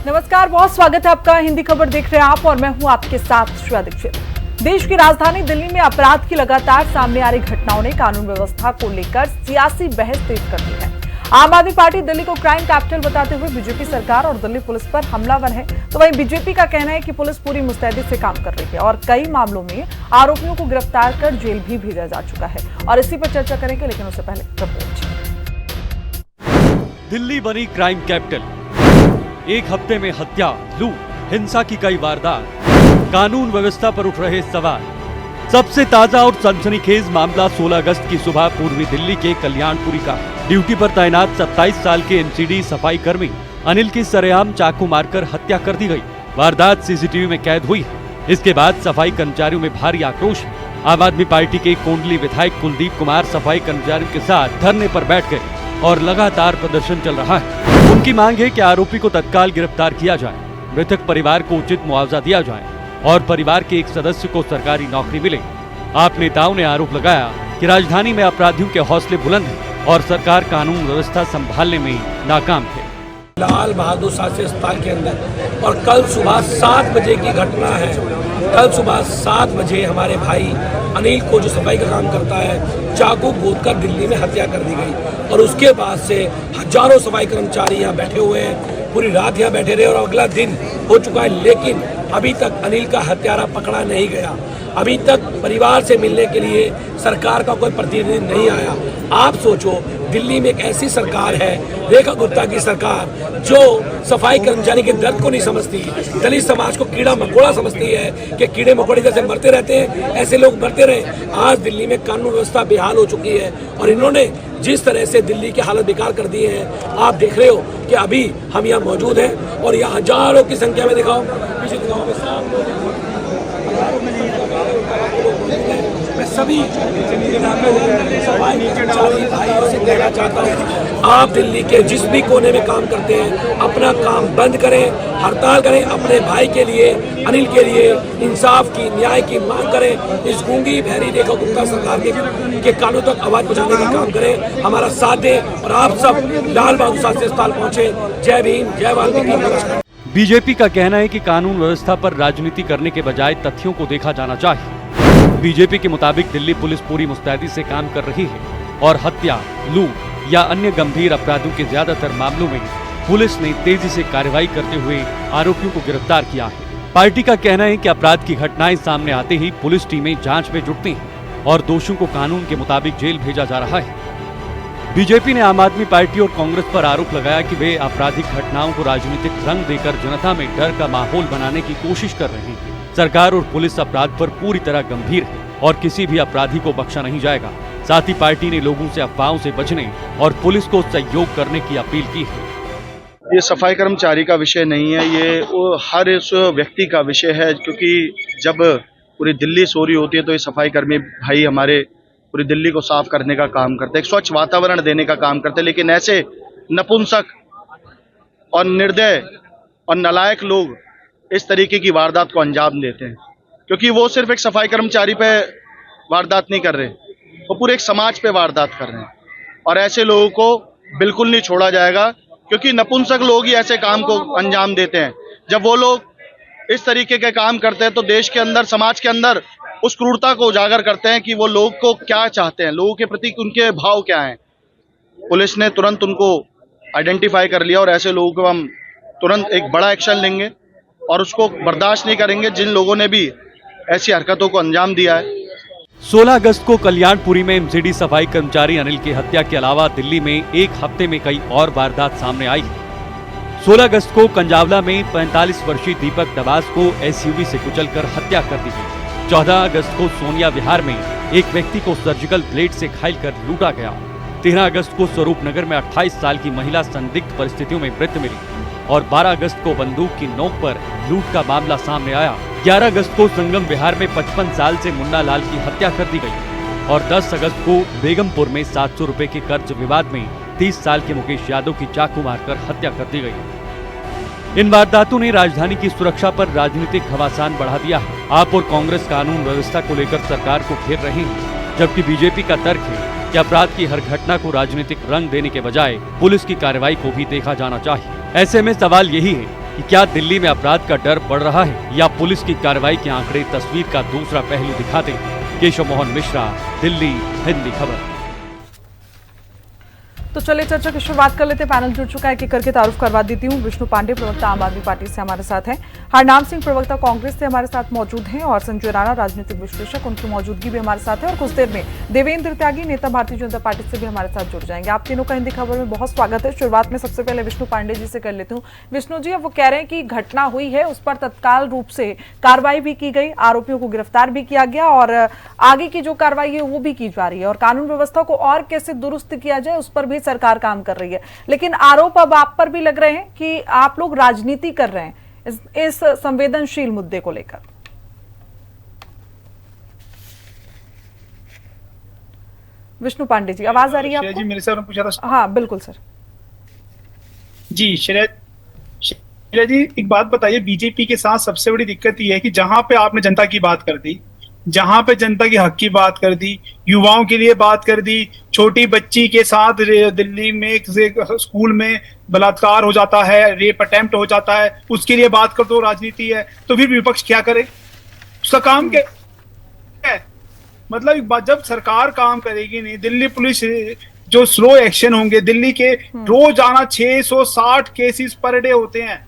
नमस्कार, बहुत स्वागत है आपका। हिंदी खबर देख रहे हैं आप और मैं हूं आपके साथ श्रेया दीक्षित। देश की राजधानी दिल्ली में अपराध की लगातार सामने आ रही घटनाओं ने कानून व्यवस्था को लेकर सियासी बहस तेज कर दी है। आम आदमी पार्टी दिल्ली को क्राइम कैपिटल बताते हुए बीजेपी सरकार और दिल्ली पुलिस पर हमलावर है, तो वहीं बीजेपी का कहना है कि पुलिस पूरी मुस्तैदी से काम कर रही है और कई मामलों में आरोपियों को गिरफ्तार कर जेल भी भेजा जा चुका है। और इसी पर चर्चा करेंगे, लेकिन उससे पहले रिपोर्ट। दिल्ली बनी क्राइम कैपिटल, एक हफ्ते में हत्या, लूट, हिंसा की कई वारदात, कानून व्यवस्था पर उठ रहे सवाल। सबसे ताजा और सनसनीखेज मामला 16 अगस्त की सुबह पूर्वी दिल्ली के कल्याणपुरी का। ड्यूटी पर तैनात 27 साल के एनसीडी सफाई कर्मी अनिल की सरेआम चाकू मारकर हत्या कर दी गई। वारदात सीसीटीवी में कैद हुई है। इसके बाद सफाई कर्मचारियों में भारी आक्रोश है। आम आदमी पार्टी के कोंडली विधायक कुलदीप कुमार सफाई कर्मचारियों के साथ धरने पर बैठ गए और लगातार प्रदर्शन चल रहा है। उनकी मांग है कि आरोपी को तत्काल गिरफ्तार किया जाए, मृतक परिवार को उचित मुआवजा दिया जाए और परिवार के एक सदस्य को सरकारी नौकरी मिले। आप नेताओं ने आरोप लगाया कि राजधानी में अपराधियों के हौसले बुलंद हैं और सरकार कानून व्यवस्था संभालने में नाकाम है। लाल बहादुर शास्त्री अस्पताल के अंदर और कल सुबह 7 बजे की घटना है। कल सुबह 7 बजे हमारे भाई अनिल को, जो सफाई का काम करता है, चाकू गोदकर दिल्ली में हत्या कर दी गई और उसके बाद से हजारों सफाई कर्मचारी यहाँ बैठे हुए हैं, पूरी रात यहाँ बैठे रहे और अगला दिन हो चुका है, लेकिन अभी तक अनिल का हत्यारा पकड़ा नहीं गया। अभी तक परिवार से मिलने के लिए सरकार का कोई प्रतिनिधि नहीं आया। आप सोचो, दिल्ली में एक ऐसी सरकार है, रेखा गुप्ता की सरकार, जो सफाई कर्मचारी के दर्द को नहीं समझती, दलित समाज को कीड़ा मकोड़ा समझती है कि कीड़े मकोड़े जैसे मरते रहते हैं ऐसे लोग मरते रहे। आज दिल्ली में कानून व्यवस्था बेहाल हो चुकी है और इन्होंने जिस तरह से दिल्ली की हालत बेकार कर दी है, आप देख रहे हो कि अभी हम यहाँ मौजूद हैं और यहाँ हजारों की संख्या में दिखाओ, पीछे दिखाओ, मैं सभी सफाई कर्मचारी भाइयों से कहना चाहता हूँ, आप दिल्ली के जिस भी कोने में काम करते हैं अपना काम बंद करें, हड़ताल करें, अपने भाई के लिए, अनिल के लिए इंसाफ की, न्याय की मांग करें। इस गूंगी बहरी रेखा गुप्ता सरकार के कानों तक आवाज पहुंचाने का काम करें, हमारा साथ दें और आप सब लाल बहादुर शास्त्री अस्पताल पहुंचे। जय भीम, जय वाल्मीकि, नमस्कार। बीजेपी का कहना है कि कानून व्यवस्था पर राजनीति करने के बजाय तथ्यों को देखा जाना चाहिए। बीजेपी के मुताबिक दिल्ली पुलिस पूरी मुस्तैदी से काम कर रही है और हत्या, लूट या अन्य गंभीर अपराधों के ज्यादातर मामलों में पुलिस ने तेजी से कार्रवाई करते हुए आरोपियों को गिरफ्तार किया है। पार्टी का कहना है कि अपराध की घटनाएं सामने आते ही पुलिस टीमें जांच में जुटती हैं और दोषियों को कानून के मुताबिक जेल भेजा जा रहा है। बीजेपी ने आम आदमी पार्टी और कांग्रेस पर आरोप लगाया कि वे आपराधिक घटनाओं को राजनीतिक रंग देकर जनता में डर का माहौल बनाने की कोशिश कर रहे हैं। सरकार और पुलिस अपराध पर पूरी तरह गंभीर है और किसी भी अपराधी को बख्शा नहीं जाएगा। साथ ही पार्टी ने लोगों से अफवाहों से बचने और पुलिस को सहयोग करने की अपील की है। ये सफाई कर्मचारी का विषय नहीं है, ये हर उस व्यक्ति का विषय है, क्योंकि जब पूरी दिल्ली सो रही होती है तो ये सफाई कर्मी भाई हमारे पूरी दिल्ली को साफ करने का काम करते हैं, एक स्वच्छ वातावरण देने का काम करते हैं। लेकिन ऐसे नपुंसक और निर्दय और नालायक लोग इस तरीके की वारदात को अंजाम देते हैं, क्योंकि वो सिर्फ एक सफाई कर्मचारी पे वारदात नहीं कर रहे, वो पूरे एक समाज पे वारदात कर रहे हैं और ऐसे लोगों को बिल्कुल नहीं छोड़ा जाएगा, क्योंकि नपुंसक लोग ही ऐसे काम को अंजाम देते हैं। जब वो लोग इस तरीके के काम करते हैं तो देश के अंदर, समाज के अंदर उस क्रूरता को उजागर करते हैं कि वो लोग को क्या चाहते हैं, लोगों के प्रति उनके भाव क्या हैं। पुलिस ने तुरंत उनको आइडेंटिफाई कर लिया और ऐसे लोगों को हम तुरंत एक बड़ा एक्शन लेंगे और उसको बर्दाश्त नहीं करेंगे जिन लोगों ने भी ऐसी हरकतों को अंजाम दिया है। 16 अगस्त को कल्याणपुरी में एमसीडी सफाई कर्मचारी अनिल की हत्या के अलावा दिल्ली में एक हफ्ते में कई और वारदात सामने आई है। 16 अगस्त को कंजावला में 45 वर्षीय दीपक दबास को एसयूवी से कुचलकर हत्या कर दी गई। 14 अगस्त को सोनिया विहार में एक व्यक्ति को सर्जिकल ब्लेड से घायल कर लूटा गया। 13 अगस्त को स्वरूप नगर में 28 साल की महिला संदिग्ध परिस्थितियों में मृत मिली और 12 अगस्त को बंदूक की नोक पर लूट का मामला सामने आया। 11 अगस्त को संगम विहार में 55 साल से मुन्ना लाल की हत्या कर दी गई और 10 अगस्त को बेगमपुर में 700 रुपए के कर्ज विवाद में 30 साल के मुकेश यादव की चाकू मारकर हत्या कर दी गई। इन वारदातों ने राजधानी की सुरक्षा पर राजनीतिक घमासान बढ़ा दिया है। आप और कांग्रेस कानून व्यवस्था को लेकर सरकार को घेर रहे हैं, जबकि बीजेपी का तर्क है कि अपराध की हर घटना को राजनीतिक रंग देने के बजाय पुलिस की कार्रवाई को भी देखा जाना चाहिए। ऐसे में सवाल यही है कि क्या दिल्ली में अपराध का डर बढ़ रहा है या पुलिस की कार्रवाई के आंकड़े तस्वीर का दूसरा पहलू दिखाते हैं। केशव मोहन मिश्रा, दिल्ली, हिंदी खबर। तो चलिए चर्चा की शुरुआत कर लेते हैं। पैनल जुड़ चुका है कि करके तारुफ करवा देती हूँ। विष्णु पांडे प्रवक्ता आम आदमी पार्टी से हमारे साथ हैं, हरनाम सिंह प्रवक्ता कांग्रेस से हमारे साथ मौजूद हैं और संजय राणा राजनीतिक विश्लेषक, उनकी मौजूदगी भी हमारे साथ है। और कुछ देर में देवेंद्र त्यागी नेता भारतीय जनता पार्टी से भी हमारे साथ जुड़ जाएंगे। आप तीनों का हिंदी खबर में बहुत स्वागत है। शुरुआत में सबसे पहले विष्णु पांडे जी से कर लेती हूँ। विष्णु जी, अब वो कह रहे हैं कि घटना हुई है, उस पर तत्काल रूप से कार्रवाई भी की गई, आरोपियों को गिरफ्तार भी किया गया और आगे की जो कार्रवाई है वो भी की जा रही है और कानून व्यवस्था को और कैसे दुरुस्त किया जाए उस पर भी सरकार काम कर रही है। लेकिन आरोप अब आप पर भी लग रहे हैं कि आप लोग राजनीति कर रहे हैं इस संवेदनशील मुद्दे को लेकर। विष्णु पांडे जी, आवाज आ रही है आपको? जी, मेरे से पूछा था। हाँ बिल्कुल सर जी। श्रेया जी, एक बात बताइए, बीजेपी के साथ सबसे बड़ी दिक्कत ये है कि जहां पे आपने जनता की बात कर दी, जहां पे जनता के हक की बात कर दी, युवाओं के लिए बात कर दी, छोटी बच्ची के साथ दिल्ली में स्कूल में बलात्कार हो जाता है, रेप अटेम्प्ट हो जाता है, उसके लिए बात कर दो, राजनीति है, तो फिर विपक्ष क्या करे? उसका काम क्या है? मतलब एक बात, जब सरकार काम करेगी नहीं, दिल्ली पुलिस जो स्लो एक्शन होंगे, दिल्ली के रोजाना 660 केसेस पर डे होते हैं,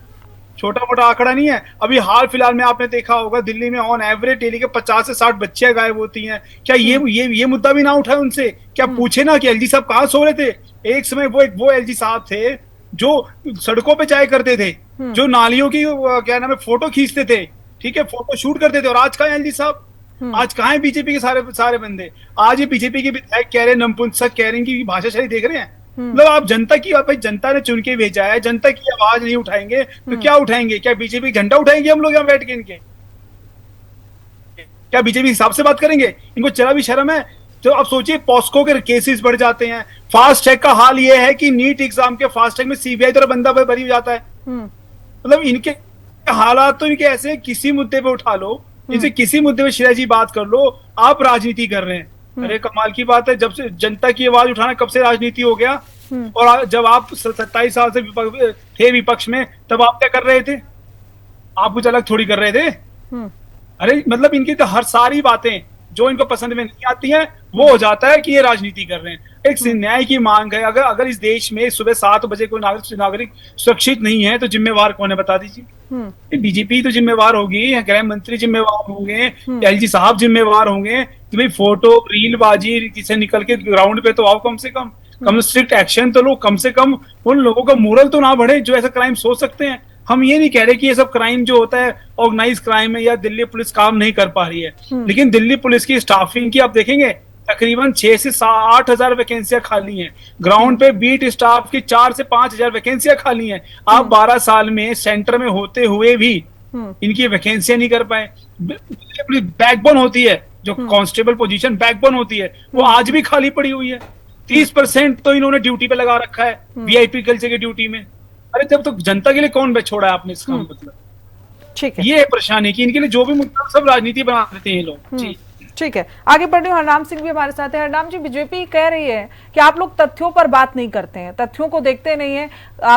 छोटा मोटा आंकड़ा नहीं है। अभी हाल फिलहाल में आपने देखा होगा दिल्ली में ऑन एवरेज डेली के 50 से 60 बच्चियां गायब होती हैं। क्या ये मुद्दा भी ना उठाए उनसे? क्या पूछे ना कि एलजी साहब कहाँ सो रहे थे? एक समय वो एलजी साहब थे जो सड़कों पे जाया करते थे, जो नालियों की क्या नाम है फोटो खींचते थे, ठीक है, फोटो शूट करते थे। और आज कहाँ है एलजी साहब? आज कहाँ है बीजेपी के सारे बंदे? आज ये बीजेपी के विधायक कह रहे हैं, नपुंसक कह रहे हैं कि भाषाशाली देख रहे हैं। मतलब आप जनता की, भाई जनता ने चुन के भेजा है, जनता की आवाज नहीं उठाएंगे तो क्या उठाएंगे? क्या बीजेपी झंडा उठाएंगे हम लोग यहाँ बैठ के? इनके क्या बीजेपी हिसाब से बात करेंगे? इनको जरा भी शर्म है? तो अब सोचिए, पॉस्को के केसेस बढ़ जाते हैं। फास्ट ट्रैक का हाल ये है कि नीट एग्जाम के फास्ट ट्रैक में सीबीआई तरह बंदा बरी हो जाता है। मतलब इनके हालात तो इनके ऐसे, किसी मुद्दे पे उठा लो, इनसे किसी मुद्दे पे श्रेया जी बात कर लो, आप राजनीति कर रहे हैं। अरे कमाल की बात है, जब से जनता की आवाज उठाना कब से राजनीति हो गया? और जब आप 27 साल से थे विपक्ष में, तब आप क्या कर रहे थे? आप कुछ अलग थोड़ी कर रहे थे। अरे मतलब इनकी तो हर सारी बातें जो इनको पसंद में नहीं आती हैं, वो हो जाता है कि ये राजनीति कर रहे हैं। एक न्याय की मांग है। अगर इस देश में सुबह 7 बजे कोई नागरिक सुरक्षित नहीं है तो जिम्मेवार कौन है, बता दीजिए। बीजेपी तो जिम्मेवार होगी, गृह मंत्री जिम्मेवार होंगे, एलजी साहब जिम्मेवार होंगे कि भाई फोटो रीलबाजी किसे निकल के ग्राउंड पे तो आओ, कम से कम स्ट्रिक्ट एक्शन तो लो, कम से कम उन लोगों का मोरल तो ना बढ़े जो ऐसा क्राइम सोच सकते हैं। हम ये नहीं कह रहे कि ये सब क्राइम जो होता है ऑर्गेनाइज क्राइम है या दिल्ली पुलिस काम नहीं कर पा रही है, लेकिन दिल्ली पुलिस की स्टाफिंग की आप देखेंगे तकरीबन 6 से 8 हजार वैकेंसियां खाली हैं। ग्राउंड पे बीट स्टाफ की 4 से 5 हजार वैकेंसियां खाली हैं। आप 12 साल में सेंटर में होते हुए भी इनकी वैकेंसियां नहीं कर पाए। बैकबोन होती है जो कांस्टेबल पोजीशन, बैकबोन होती है, वो आज भी खाली पड़ी हुई है। 30% तो इन्होंने ड्यूटी पे लगा रखा है, वीआईपी कल्चर की ड्यूटी में। अरे जब तो जनता के लिए कौन छोड़ा है आपने इसका मतलब? ठीक है, ये है परेशानी कि इनके लिए जो भी मुद्दा सब राजनीति बना देते हैं ये लोग। जी ठीक है, आगे बढ़ रहे हैं। हरनाम सिंह भी हमारे साथ है। हरनाम जी, बीजेपी कह रही है कि आप लोग तथ्यों पर बात नहीं करते हैं, तथ्यों को देखते नहीं है।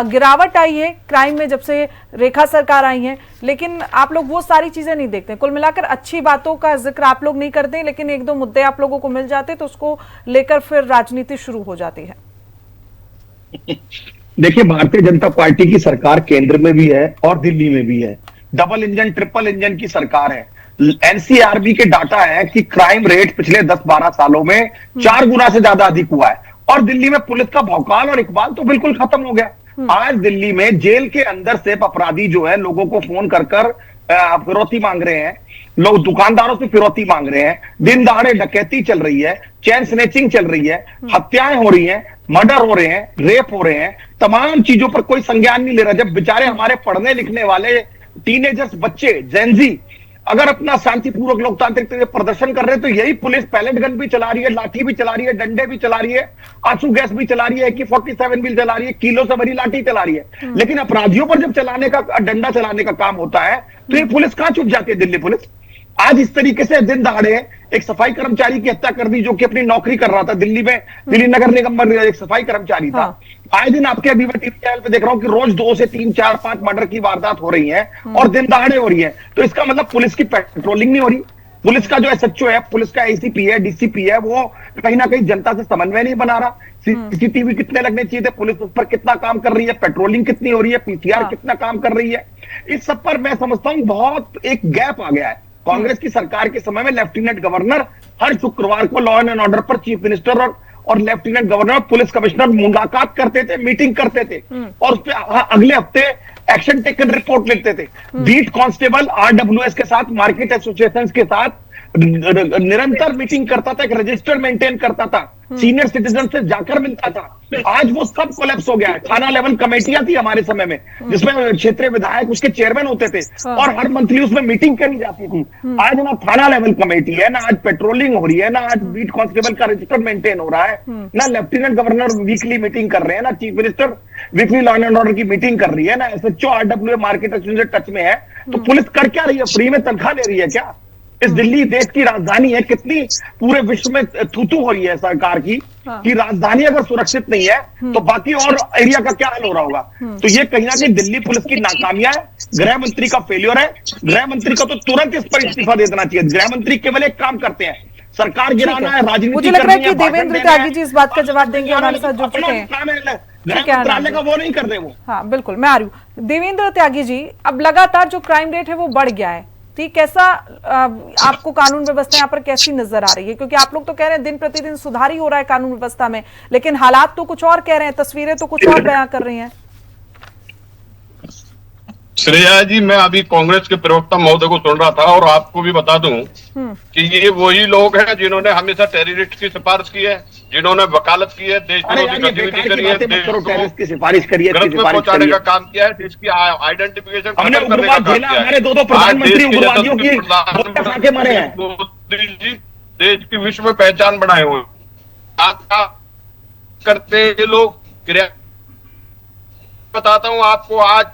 गिरावट आई है क्राइम में जब से रेखा सरकार आई है, लेकिन आप लोग वो सारी चीजें नहीं देखते। कुल मिलाकर अच्छी बातों का जिक्र आप लोग नहीं करते, लेकिन एक दो मुद्दे आप लोगों को मिल जाते तो उसको लेकर फिर राजनीति शुरू हो जाती है। देखिए, भारतीय जनता पार्टी की सरकार केंद्र में भी है और दिल्ली में भी है। डबल इंजन ट्रिपल इंजन की सरकार है। एनसीआरबी के डाटा है कि क्राइम रेट पिछले 10-12 सालों में 4 गुना से ज्यादा अधिक हुआ है और दिल्ली में पुलिस का भौकाल और इकबाल तो बिल्कुल खत्म हो गया। आज दिल्ली में जेल के अंदर से अपराधी जो है लोगों को फोन कर फिरौती मांग रहे हैं, लोग दुकानदारों से फिरौती मांग रहे हैं, दिन दहाड़े डकैती चल रही है, चेन स्नैचिंग चल रही है, हत्याएं हो रही हैं, मर्डर हो रहे हैं, रेप हो रहे हैं, तमाम चीजों पर कोई संज्ञान नहीं ले रहा। जब बेचारे हमारे पढ़ने लिखने वाले टीनेजर्स बच्चे जेनजी अगर अपना शांतिपूर्वक लोकतांत्रिक प्रदर्शन कर रहे हैं तो यही पुलिस पैलेट गन भी चला रही है, लाठी भी चला रही है, डंडे भी चला रही है, आंसू गैस भी चला रही है, AK-47 भी चला रही है, किलो से भरी लाठी चला रही है। लेकिन अपराधियों पर जब डंडा चलाने का काम होता है तो ये पुलिस कहां चुप जाती है? दिल्ली पुलिस आज इस तरीके से दिन दहाड़े एक सफाई कर्मचारी की हत्या कर दी जो कि अपनी नौकरी कर रहा था दिल्ली में, दिल्ली नगर निगम में एक सफाई कर्मचारी था। आए दिन आपके अभी मैं टीवी चैनल पे देख रहा हूँ कि रोज 2 से 3, 4, 5 मर्डर की वारदात हो रही है और दिन दहाड़े हो रही है। तो इसका मतलब पुलिस की पेट्रोलिंग नहीं हो रही, पुलिस का जो एसएचओ है, पुलिस का एसीपी है, डीसीपी है, वो कहीं ना कहीं जनता से समन्वय नहीं बना रहा। सीसीटीवी कितने लगने चाहिए थे, पुलिस उस पर कितना काम कर रही है, पेट्रोलिंग कितनी हो रही है, पीसीआर कितना काम कर रही है, इस सब पर मैं समझता हूँ बहुत एक गैप आ गया है। कांग्रेस की सरकार के समय में लेफ्टिनेंट गवर्नर हर शुक्रवार को लॉ एंड ऑर्डर पर चीफ मिनिस्टर और लेफ्टिनेंट गवर्नर, पुलिस कमिश्नर मुलाकात करते थे, मीटिंग करते थे और उस पर अगले हफ्ते एक्शन टेकन रिपोर्ट लिखते थे। बीट कांस्टेबल आरडब्ल्यूएस के साथ, मार्केट एसोसिएशंस के साथ निरंतर मीटिंग करता था, एक रजिस्टर मेंटेन करता था, सीनियर सिटीजन से जाकर मिलता था। आज वो सब कोलैप्स हो गया है। थाना लेवल कमेटियां थी हमारे समय में जिसमें क्षेत्रीय विधायक उसके चेयरमैन होते थे और हर मंथली उसमें मीटिंग करी जाती थी। आज ना थाना लेवल कमेटी है, ना आज पेट्रोलिंग हो रही है, ना आज बीट कांस्टेबल का रजिस्टर मेंटेन हो रहा है, ना लेफ्टिनेंट गवर्नर वीकली मीटिंग कर रहे हैं, ना chief minister weekly law and order की मीटिंग कर रही है, ना SHO RWA market association touch में है। तो पुलिस कर क्या रही है? फ्री में तनख्वाह ले रही है क्या? इस दिल्ली देश की राजधानी है, कितनी पूरे विश्व में थू हो रही है सरकार की कि राजधानी अगर सुरक्षित नहीं है तो बाकी और एरिया का क्या हाल हो रहा होगा। तो ये कहीं ना कहीं दिल्ली पुलिस की नाकामियां है, गृह मंत्री का फेल्योर है। गृह मंत्री को तो तुरंत इस पर इस्तीफा दे देना चाहिए। गृह मंत्री केवल एक काम करते हैं, सरकार गिराना है, राजनीति मुझे लग रहा है कि देवेंद्र त्यागी जी इस बात का जवाब देंगे, हमारे साथ जुड़ चुके हैं। गृह मंत्रालय का वो नहीं कर रहे वो। हाँ बिल्कुल, मैं आ रही हूँ। देवेंद्र त्यागी जी, अब लगातार जो क्राइम रेट है वो बढ़ गया है, ठीक, कैसा आपको कानून व्यवस्था यहाँ पर कैसी नजर आ रही है? क्योंकि आप लोग तो कह रहे हैं दिन प्रतिदिन सुधार ही हो रहा है कानून व्यवस्था में, लेकिन हालात तो कुछ और कह रहे हैं, तस्वीरें तो कुछ और बयां कर रही हैं। श्रेया जी, मैं अभी कांग्रेस के प्रवक्ता महोदय को सुन रहा था और आपको भी बता दूं कि ये वही लोग हैं जिन्होंने हमेशा टेररिस्ट की सिफारिश की है, जिन्होंने वकालत की है, देश विरोधी गतिविधि करी है, गलत में पहुंचाने का काम किया है, देश की आइडेंटिफिकेशन खत्म करने का काम किया है। मोदी जी देश की विश्व में पहचान बनाए हुए करते ये लोग क्रिया। बताता हूँ आपको, आज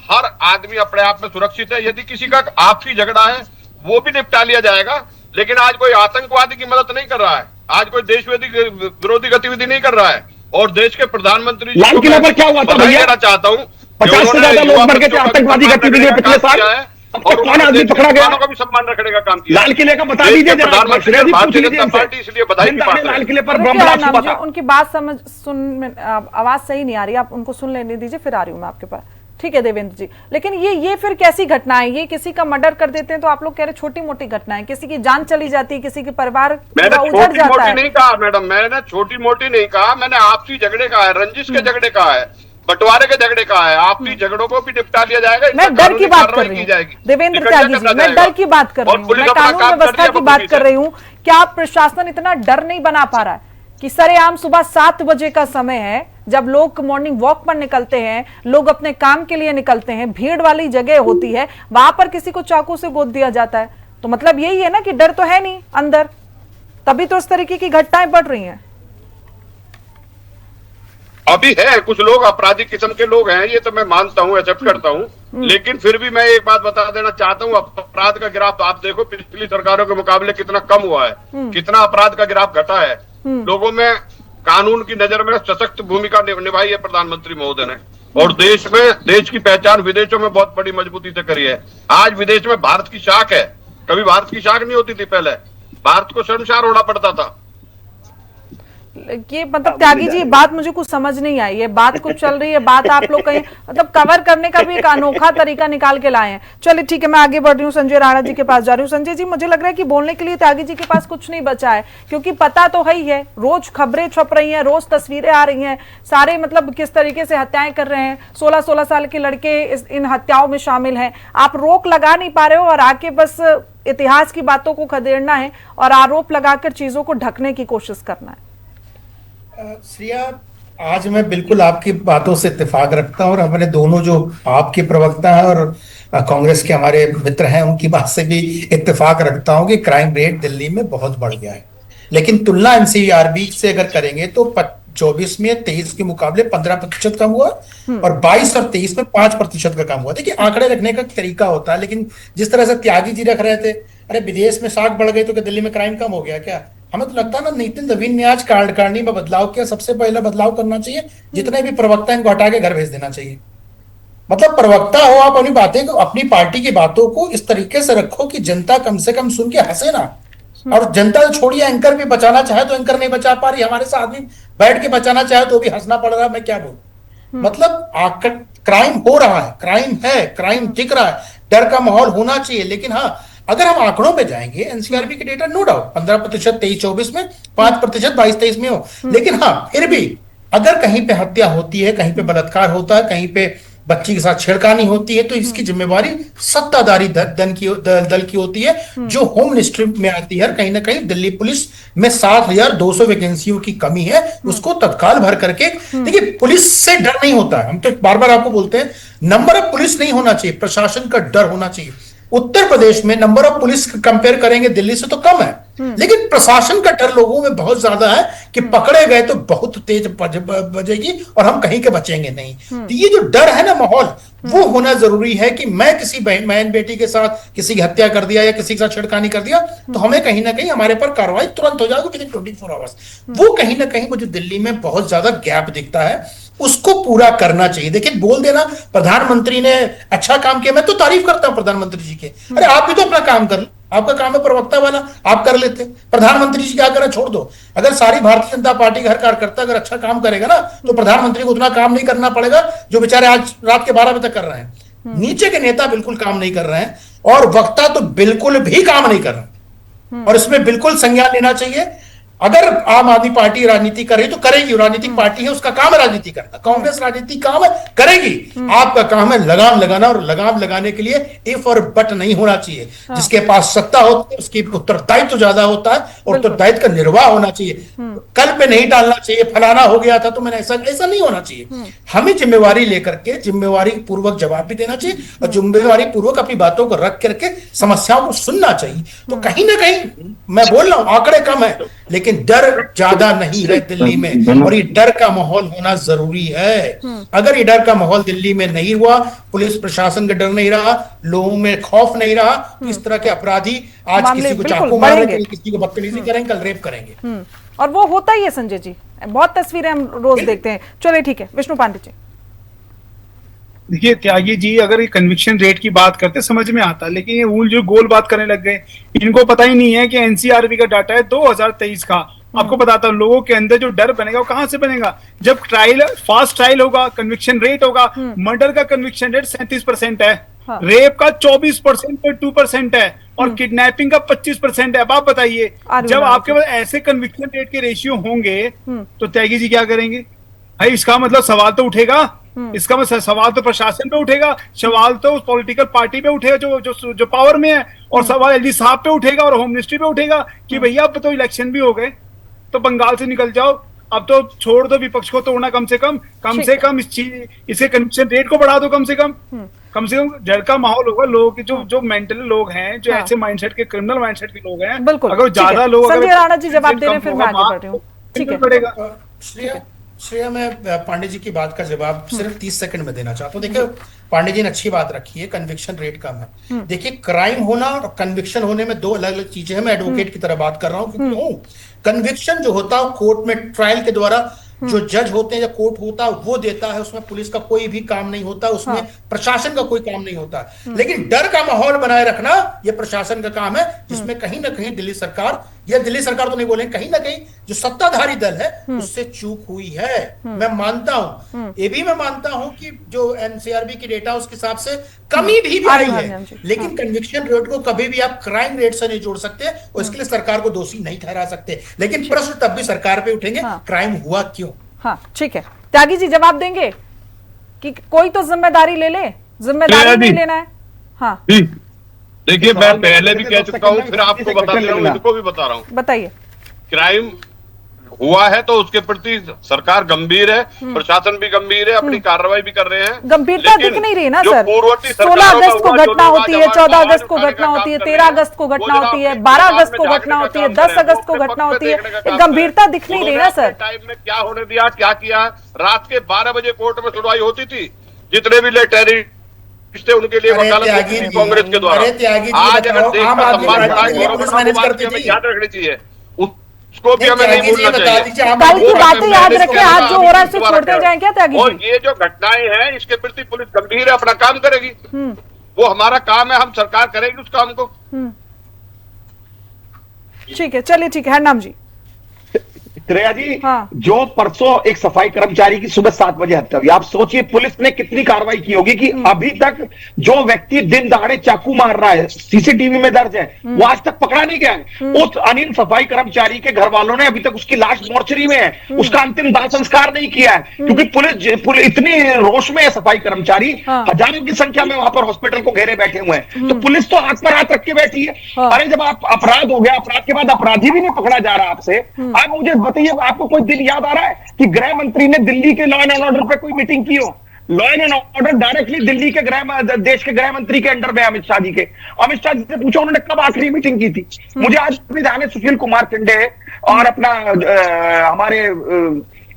हर आदमी अपने आप में सुरक्षित है। यदि किसी का आपसी झगड़ा है वो भी निपटा लिया जाएगा, लेकिन आज कोई आतंकवादी की मदद नहीं कर रहा है, आज कोई देश विरोधी गतिविधि नहीं कर रहा है। और देश के प्रधानमंत्री जी लाल किले पर क्या हुआ था भैया? कहना चाहता हूँ 50 से ज्यादा लोग मर गए थे आतंकवादी गतिविधि में पिछले साल, और कौन आदमी पकड़ा गया? का भी सम्मान रखने का काम किया। लाल किले का बता दीजिए, प्रधानमंत्री भारतीय जनता पार्टी इसलिए बधाई की बात लाल किले पर उनकी बात आवाज सही नहीं आ रही, आप उनको सुन लेने दीजिए, फिर आ रही हूँ मैं आपके पास। ठीक है देवेंद्र जी, लेकिन ये फिर कैसी घटना है? ये किसी का मर्डर कर देते हैं तो आप लोग कह रहे छोटी मोटी घटना है, किसी की जान चली जाती है, किसी के परिवार उजड़ जाता है। नहीं कहा मैडम, मैंने छोटी मोटी नहीं कहा, मैंने आपसी झगड़े का है, रंजिश के झगड़े का है, बंटवारे के झगड़े का है। आपसी झगड़ों को भी निपटा लिया जाएगा। मैं डर की बात कर रही हूँ देवेंद्र त्यागी जी, मैं डर की बात कर रही हूँ, मैं कानून व्यवस्था की बात कर रही हूँ। क्या प्रशासन इतना डर नहीं बना पा रहा है कि सरेआम सुबह 7 बजे का समय है, जब लोग मॉर्निंग वॉक पर निकलते हैं, लोग अपने काम के लिए निकलते हैं, भीड़ वाली जगह होती है, वहां पर किसी को चाकू से गोद दिया जाता है? तो मतलब यही है ना कि डर तो है नहीं अंदर, तभी तो इस तरीके की घटनाएं बढ़ रही हैं। अभी है, कुछ लोग आपराधिक किस्म के लोग हैं, ये तो मैं मानता हूँ, एक्सेप्ट करता हूँ, लेकिन फिर भी मैं एक बात बता देना चाहता हूँ, अपराध का गिराफ आप देखो पिछली सरकारों के मुकाबले कितना कम हुआ है, कितना अपराध का गिराफ घटा है। लोगों में कानून की नजर में सशक्त भूमिका निभाई है प्रधानमंत्री महोदय ने, और देश में देश की पहचान विदेशों में बहुत बड़ी मजबूती से करी है। आज विदेश में भारत की शाख है, कभी भारत की शाख नहीं होती थी, पहले भारत को शर्मसार होना पड़ता था। ये मतलब त्यागी जी, बात मुझे कुछ समझ नहीं आई, ये बात कुछ चल रही है, बात आप लोग कहीं मतलब कवर करने का भी एक अनोखा तरीका निकाल के लाए हैं। चलिए ठीक है, मैं आगे बढ़ रही हूँ, संजय राणा जी के पास जा रही हूँ। संजय जी, मुझे लग रहा है कि बोलने के लिए त्यागी जी के पास कुछ नहीं बचा है, क्योंकि पता तो है ही है, रोज खबरें छप रही हैं, रोज तस्वीरें आ रही हैं, सारे मतलब किस तरीके से हत्याएं कर रहे हैं, 16-16 साल के लड़के इन हत्याओं में शामिल हैं। आप रोक लगा नहीं पा रहे हो और आके बस इतिहास की बातों को खदेड़ना है और आरोप लगाकर चीजों को ढकने की कोशिश करना है। श्रेया, आज मैं बिल्कुल आपकी बातों से इत्तेफाक रखता हूं और हमारे दोनों जो आपके प्रवक्ता हैं और कांग्रेस के हमारे मित्र हैं उनकी बात से भी इत्तेफाक रखता हूं कि क्राइम रेट दिल्ली में बहुत बढ़ गया है। लेकिन तुलना एनसीआरबी से अगर करेंगे तो 24 में 23 के मुकाबले 15% कम हुआ और 22 और 23 में 5% का कम हुआ। देखिए, आंकड़े रखने का तरीका होता है, लेकिन जिस तरह से त्यागी जी रख रहे थे अरे विदेश में 60 बढ़ गई तो क्या दिल्ली में क्राइम कम हो गया क्या? हमें तो लगता है ना नितिन नवीन ने आज कार्यकारिणी में बदलाव किया, सबसे पहला बदलाव करना चाहिए, जितने भी प्रवक्ता इनको हटा के घर भेज देना चाहिए। मतलब प्रवक्ता हो आप, अपनी बातें को, अपनी पार्टी की बातों को इस तरीके से रखो कि जनता कम से कम सुन के हंसे ना। और जनता छोड़िए, एंकर भी बचाना चाहे तो एंकर नहीं बचा पा रही, हमारे साथ आदमी बैठ के बचाना चाहे तो भी हंसना पड़ रहा है। मैं क्या बोलूं, मतलब क्राइम हो रहा है, क्राइम दिख रहा है, डर का माहौल होना चाहिए। लेकिन हाँ, अगर हम आंकड़ों पे जाएंगे, एनसीआरबी के डेटा नो डाउट 15% 23-24 में, 5% 22-23 में हो, लेकिन हाँ फिर भी अगर कहीं पे हत्या होती है, कहीं पे बलात्कार होता है, कहीं पे बच्ची के साथ छेड़खानी होती है, तो इसकी जिम्मेवारी सत्ताधारी दल की होती है, जो होम मिनिस्ट्री में आती है। कहीं ना कहीं दिल्ली पुलिस में 7,200 वैकेंसियों की कमी है, उसको तत्काल भर करके। देखिए, पुलिस से डर नहीं होता है, हम तो बार बार आपको बोलते हैं, नंबर ऑफ पुलिस नहीं होना चाहिए, प्रशासन का डर होना चाहिए। उत्तर प्रदेश में नंबर ऑफ पुलिस कंपेयर करेंगे दिल्ली से तो कम है, लेकिन प्रशासन का डर लोगों में बहुत ज्यादा है कि पकड़े गए तो बहुत तेज बजेगी और हम कहीं के बचेंगे नहीं। तो ये जो डर है ना, माहौल, वो होना जरूरी है कि मैं किसी बहन बेटी के साथ किसी की हत्या कर दिया या किसी के साथ छेड़खानी कर दिया तो हमें कहीं ना कहीं हमारे पर कार्रवाई तुरंत हो जाएगी विदिन 24 आवर्स। वो कहीं ना कहीं मुझे दिल्ली में बहुत ज्यादा गैप दिखता है, उसको पूरा करना चाहिए। देखिए, बोल देना प्रधानमंत्री ने अच्छा काम किया, मैं तो तारीफ करता हूं प्रधानमंत्री जी के, अरे आप भी तो अपना काम कर लो, आपका काम है प्रवक्ता वाला, आप कर लेते। प्रधानमंत्री जी क्या करें छोड़ दो, अगर सारी भारतीय जनता पार्टी का हर कार्यकर्ता अगर अच्छा काम करेगा ना, तो प्रधानमंत्री को उतना काम नहीं करना पड़ेगा जो बेचारे आज रात के 12 बजे तक कर रहे हैं। नीचे के नेता बिल्कुल काम नहीं कर रहे हैं और वक्ता तो बिल्कुल भी काम नहीं कर रहे, और इसमें बिल्कुल संज्ञान लेना चाहिए। अगर आम आदमी पार्टी राजनीति कर रही तो करेगी, राजनीतिक पार्टी है, उसका काम है राजनीति करना। कांग्रेस राजनीति काम है, करेगी। आपका काम है लगाम लगाना, और लगाम लगाने के लिए इफ और बट नहीं होना चाहिए। जिसके पास सत्ता होती है उसकी उत्तरदायित्व तो ज्यादा होता है, और उत्तरदायित्व का निर्वाह होना चाहिए। कल पे नहीं डालना चाहिए, फलाना हो गया था तो मैंने ऐसा नहीं होना चाहिए। हमें जिम्मेवारी लेकर के जिम्मेवारी पूर्वक जवाब भी देना चाहिए, और जिम्मेवारी पूर्वक अपनी बातों को रख करके समस्याओं को सुनना चाहिए। तो कहीं ना कहीं मैं बोल रहा हूं, आंकड़े कम है लेकिन डर ज्यादा नहीं है दिल्ली में, और ये डर का माहौल होना जरूरी है। अगर ये डर का माहौल दिल्ली में नहीं हुआ, पुलिस प्रशासन का डर नहीं रहा, लोगों में खौफ नहीं रहा, तो इस तरह के अपराधी आज किसी को चाकू मारेंगे, किसी को बदतमीजी करेंगे, कल रेप करेंगे। और वो होता ही है संजय जी, बहुत तस्वीरें हम रोज देखते हैं। चलिए ठीक है, विष्णु पांडे जी। देखिए त्यागी जी, अगर ये कन्विक्शन रेट की बात करते समझ में आता, लेकिन ये ऊल जो गोल बात करने लग गए। इनको पता ही नहीं है कि एनसीआरबी का डाटा है 2023 का। आपको बताता हूँ, लोगों के अंदर जो डर बनेगा वो कहां से बनेगा, जब फास्ट ट्रायल होगा, कन्विक्शन रेट होगा। मर्डर का कन्विक्शन रेट 37% है, रेप का 24% है, और किडनैपिंग का 25% है। अब आप बताइए, जब आपके पास ऐसे कन्विक्शन रेट के रेशियो होंगे तो त्यागी जी क्या करेंगे भाई? इसका मतलब सवाल तो उठेगा, इसका मतलब सवाल तो प्रशासन पे उठेगा, सवाल तो उस पॉलिटिकल पार्टी पे उठेगा जो पावर में है, और सवाल एलजी साहब पे उठेगा और होम मिनिस्ट्री पे उठेगा कि भैया अब तो इलेक्शन भी हो गए, तो बंगाल से निकल जाओ, अब तो छोड़ दो विपक्ष को तोड़ना, कम से कम इसके कन्विक्शन रेट को बढ़ा दो, कम से कम डर का माहौल होगा। लोग जो मेंटल लोग हैं, जो ऐसे माइंडसेट के, क्रिमिनल माइंडसेट के लोग हैं, अगर ज्यादा लोग, संजय राणा जी जवाब दे रहे हैं, फिर मैं आगे बढ़ रही हूँ। ठीक है, श्रेया, मैं पांडे जी की बात का जवाब सिर्फ 30 सेकंड में देना चाहता हूँ। देखिए, पांडे जी ने अच्छी बात रखी है, कन्विक्शन रेट कम है। देखिए, क्राइम होना और कन्विक्शन होने में दो अलग अलग चीजें हैं। मैं एडवोकेट की तरह बात कर रहा हूँ, क्योंकि कन्विक्शन जो होता है कोर्ट में ट्रायल के द्वारा जो जज होते हैं या कोर्ट होता है वो देता है, उसमें पुलिस का कोई भी काम नहीं होता, उसमें प्रशासन का कोई काम नहीं होता। लेकिन डर का माहौल बनाए रखना ये प्रशासन का काम है, जिसमें कहीं ना कहीं दिल्ली सरकार तो नहीं बोलेंगे, कहीं ना कहीं जो सत्ताधारी दल है उससे चूक हुई है। मैं मानता हूं, ये भी मैं मानता हूं कि जो एनसीआरबी की डेटा उसके हिसाब से कमी भी आई है, लेकिन कन्विक्शन रेट को कभी भी आप क्राइम रेट से नहीं जोड़ सकते, और इसके लिए सरकार को दोषी नहीं ठहरा सकते। लेकिन प्रश्न तब भी सरकार पे उठेंगे, क्राइम हुआ क्यों? हाँ ठीक है, त्यागी जी जवाब देंगे कि कोई तो जिम्मेदारी ले ले, जिम्मेदारी नहीं लेना है। हाँ देखिए, मैं पहले भी कह चुका हूँ, फिर आपको बता रहा हूँ, इनको भी बता रहा हूँ। बताइए, क्राइम हुआ है तो उसके प्रति सरकार गंभीर है, प्रशासन भी गंभीर है, अपनी कार्रवाई भी कर रहे हैं। गंभीरता दिख नहीं रही ना सर। 16 अगस्त को घटना होती है, 14 अगस्त को घटना होती है, 13 अगस्त को घटना होती है, 12 अगस्त को घटना होती है, 10 अगस्त को घटना होती है, गंभीरता दिख नहीं रही ना सर। टाइम में क्या होने दिया, क्या किया? रात के 12 बजे कोर्ट में सुनवाई होती थी, जितने भी थे उनके लिए अरे वकालत त्यागी होती थी जी, कांग्रेस के द्वारा। अरे त्यागी जी, आज बताओ, अगर देश आम का आदमी सम्मान पार्टी बढ़ाए, पुलिस मैनेज करती हमें थी। याद रखनी चाहिए, उसको भी हमें नहीं त्यागी जी, भूलना बता चाहिए। दीजिए, आम कल आदमी की पार्टी बातें याद पुलिस रखें, को आज जो हो रहा है उसे दोबारा छोड़ते कह जाएं क्या त्यागी और जी? ये जो घटनाएं हैं इसके प्रति पुलिस गंभीर है, अपना काम करेगी। वो हमारा काम है, हम सरकार करेगी उस काम को। ठीक है, चलिए ठीक है। हरनाम जी, श्रेया जी, हाँ। जो परसों एक सफाई कर्मचारी की सुबह 7 बजे हत्या हुई, आप सोचिए पुलिस ने कितनी कार्रवाई की होगी कि अभी तक जो व्यक्ति दिन दहाड़े चाकू मार रहा है, सीसीटीवी में दर्ज है, वो आज तक पकड़ा नहीं गया है। उस अनिल सफाई कर्मचारी के घर वालों ने अभी तक उसकी लाश मोर्चरी में है, उसका अंतिम दाह संस्कार नहीं किया है, क्योंकि पुलिस इतनी रोष में है। सफाई कर्मचारी हाँ। हजारों की संख्या में वहां पर हॉस्पिटल को घेरे बैठे हुए हैं, तो पुलिस तो हाथ पर हाथ रख के बैठी है। हाँ। अरे जब आप अपराध हो गया, अपराध के बाद अपराधी भी नहीं पकड़ा जा रहा आपसे, आप मुझे बताइए, आपको कोई दिन याद आ रहा है कि गृह मंत्री ने दिल्ली के लॉ एंड ऑर्डर पे कोई मीटिंग की हो? Law and order directly Delhi के देश के गृह मंत्री के अंडर में, अमित शाह जी के। अमित शाह जी से पूछो उन्होंने कब आखिरी मीटिंग की थी। मुझे आज भी ध्यान है, सुशील कुमार शिंदे और अपना हमारे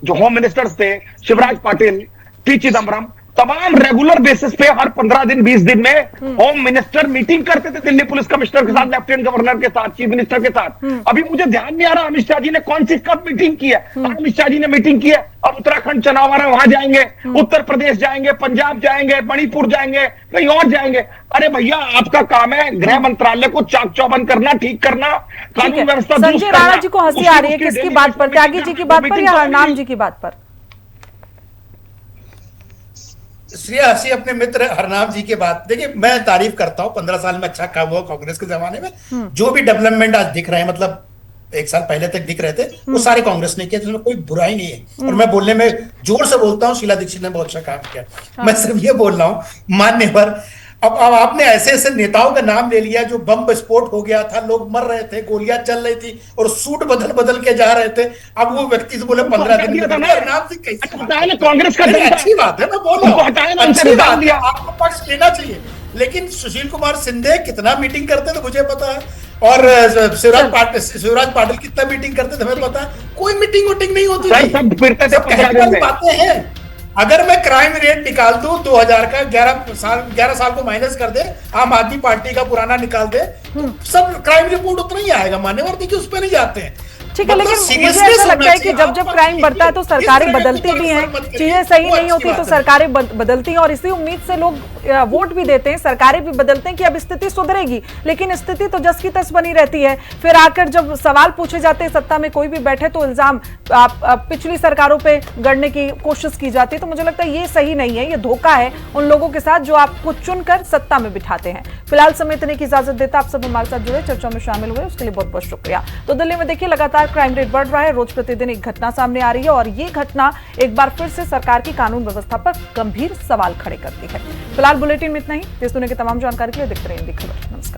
जो होम मिनिस्टर्स थे, शिवराज पाटिल, पी चिदम्बरम, तमाम रेगुलर बेसिस पे हर 15 दिन 20 दिन में होम मिनिस्टर मीटिंग करते थे दिल्ली पुलिस कमिश्नर के साथ, लेफ्टिनेंट गवर्नर के साथ, चीफ मिनिस्टर के साथ। अभी मुझे ध्यान नहीं आ रहा अमित शाह जी ने कौन सी कब मीटिंग की है। अमित शाह जी ने मीटिंग की है, अब उत्तराखंड चुनाव आ रहा है, वहां जाएंगे, उत्तर प्रदेश जाएंगे, पंजाब जाएंगे, मणिपुर जाएंगे, कहीं और जाएंगे। अरे भैया, आपका काम है गृह मंत्रालय को चाक चौबंद करना, ठीक करना, कानून व्यवस्था दुरुस्त संजय करना। राणा जी को हंसी आ रही है किसकी बात पर, त्यागी जी की बात पर या हरनाम जी की बात पर? श्रेया हंसी अपने मित्र हरनाम जी के बात। देखिए, मैं तारीफ करता हूँ, 15 साल में अच्छा काम हुआ कांग्रेस के जमाने में। जो भी डेवलपमेंट आज दिख रहे हैं, मतलब 1 साल पहले तक दिख रहे थे, वो सारे कांग्रेस ने किया, जिसमें कोई बुराई नहीं है। और मैं बोलने में जोर से बोलता हूँ, शीला दीक्षित ने बहुत अच्छा काम किया। मैं सिर्फ ये बोल रहा हूँ मान्यवर, अब आपने ऐसे ऐसे नेताओं का नाम ले लिया जो बम विस्फोट हो गया था, लोग मर रहे थे, गोलियां चल रही थी और सूट बदल बदल के जा रहे थे। अब वो व्यक्ति से बोले 15 दिन में नाम से कैसे कांग्रेस का अच्छी बात है, मैं बोल रहा हूँ अच्छी बात है, आपको पक्ष लेना चाहिए। लेकिन सुशील कुमार शिंदे कितना मीटिंग करते थे मुझे पता है, और शिवराज पाटिल कितना मीटिंग करते थे हमें पता है। कोई मीटिंग वोटिंग नहीं होती थी, सब बातें हैं। अगर मैं क्राइम रेट निकाल दूं 2000 का, 11 साल को माइनस कर दे, आम आदमी पार्टी का पुराना निकाल दे, तो सब क्राइम रिपोर्ट उतना ही आएगा। मान्यवर देखिए, उस पर नहीं जाते हैं। ठीक है, लेकिन मुझे ऐसा लगता है कि जब जब क्राइम बढ़ता है तो सरकारें बदलती भी हैं, चीजें सही नहीं होती तो सरकारें बदलती हैं, और इसी उम्मीद से लोग वोट भी देते हैं, सरकारें भी बदलते हैं कि अब स्थिति सुधरेगी। लेकिन स्थिति तो जस की तस बनी रहती है। फिर आकर जब सवाल पूछे जाते हैं, सत्ता में कोई भी बैठे तो इल्जाम पिछली सरकारों पे गढ़ने की कोशिश की जाती है। तो मुझे लगता है ये सही नहीं है, ये धोखा है उन लोगों के साथ जो आपको चुनकर सत्ता में बिठाते हैं। फिलहाल समय इतने की इजाजत देता, आप सब हमारे साथ जुड़े, चर्चा में शामिल हुए, उसके लिए बहुत बहुत शुक्रिया। तो दिल्ली में देखिए, लगातार क्राइम रेट बढ़ रहा है, रोज प्रतिदिन एक घटना सामने आ रही है, और ये घटना एक बार फिर से सरकार की कानून व्यवस्था पर गंभीर सवाल खड़े करती है। फिलहाल बुलेटिन में इतना ही। देश दुनिया की तमाम जानकारी के लिए देखते रहिए हिंदी खबर। नमस्कार।